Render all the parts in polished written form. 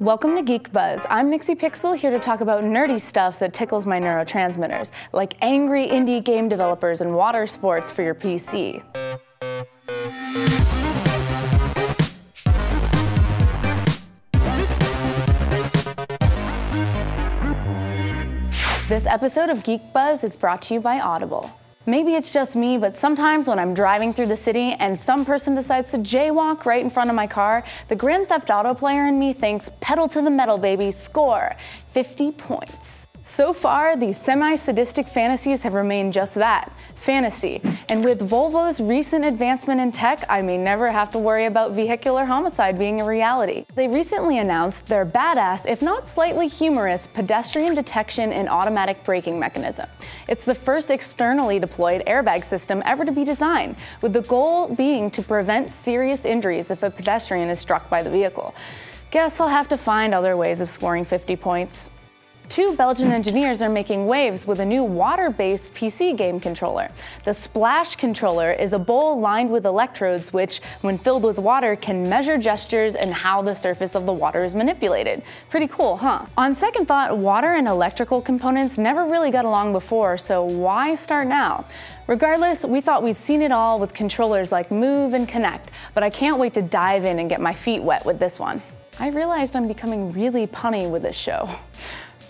Welcome to Geek Buzz. I'm Nixie Pixel, here to talk about nerdy stuff that tickles my neurotransmitters, like angry indie game developers and water sports for your PC. This episode of Geek Buzz is brought to you by Audible. Maybe it's just me, but sometimes when I'm driving through the city and some person decides to jaywalk right in front of my car, the Grand Theft Auto player in me thinks, pedal to the metal, baby, score, 50 points. So far, these semi-sadistic fantasies have remained just that, fantasy. And with VOLVO's recent advancement in tech, I may never have to worry about vehicular homicide being a reality. They recently announced their badass, if not slightly humorous, pedestrian detection and automatic braking mechanism. It's the first externally deployed airbag system ever to be designed, with the goal being to prevent serious injuries if a pedestrian is struck by the vehicle. Guess I'll have to find other ways of scoring 50 points. Two Belgian engineers are making waves with a new water-based PC game controller. The Splash controller is a bowl lined with electrodes which, when filled with water, can measure gestures and how the surface of the water is manipulated. Pretty cool, huh? On second thought, water and electrical components never really got along before, so why start now? Regardless, we thought we'd seen it all with controllers like Move and Connect, but I can't wait to dive in and get my feet wet with this one. I realized I'm becoming really punny with this show.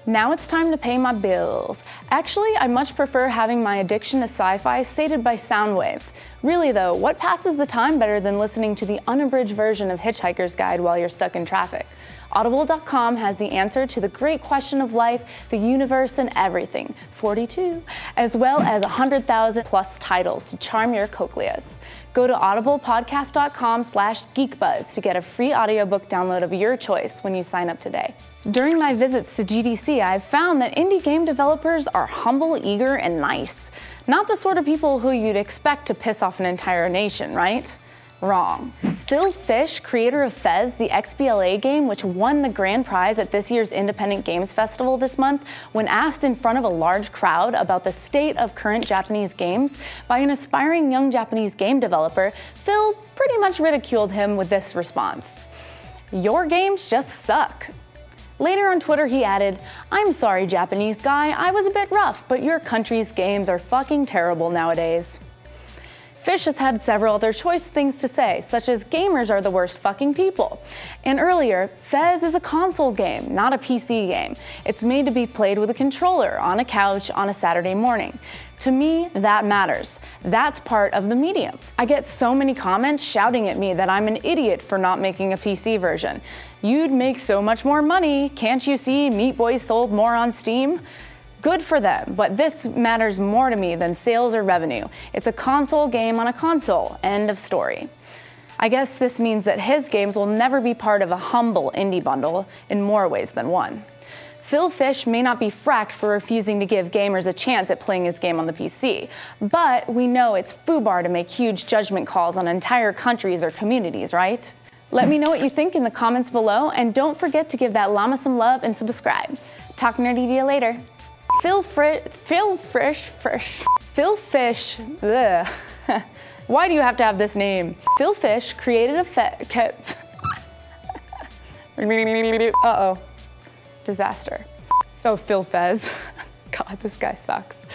Now it's time to pay my bills. Actually, I much prefer having my addiction to sci-fi sated by sound waves. Really though, what passes the time better than listening to the unabridged version of Hitchhiker's Guide while you're stuck in traffic? Audible.com has the answer to the great question of life, the universe, and everything, 42, as well as 100,000 plus titles to charm your cochleas. Go to audiblepodcast.com/geekbuzz to get a free audiobook download of your choice when you sign up today. During my visits to GDC, I've found that indie game developers are humble, eager, and nice. Not the sort of people who you'd expect to piss off an entire nation, right? Wrong. Phil Fish, creator of Fez, the XBLA game which won the grand prize at this year's Independent Games Festival this month, when asked in front of a large crowd about the state of current Japanese games by an aspiring young Japanese game developer, Phil pretty much ridiculed him with this response: "Your games just suck." Later on Twitter he added, "I'm sorry, Japanese guy, I was a bit rough, but your country's games are fucking terrible nowadays." Fish has had several other choice things to say, such as gamers are the worst fucking people. And earlier, Fez is a console game, not a PC game. It's made to be played with a controller on a couch on a Saturday morning. To me, that matters. That's part of the medium. I get so many comments shouting at me that I'm an idiot for not making a PC version. You'd make so much more money. Can't you see Meat Boy sold more on Steam? Good for them, but this matters more to me than sales or revenue. It's a console game on a console, end of story. I guess this means that his games will never be part of a humble indie bundle in more ways than one. Phil Fish may not be fracked for refusing to give gamers a chance at playing his game on the PC, but we know it's FUBAR to make huge judgment calls on entire countries or communities, right? Let me know what you think in the comments below, and don't forget to give that llama some love and subscribe. Talk nerdy to you later. Phil Fish, ugh. Why do you have to have this name? Phil Fish created a uh-oh, disaster. Oh, Phil Fez. God, this guy sucks.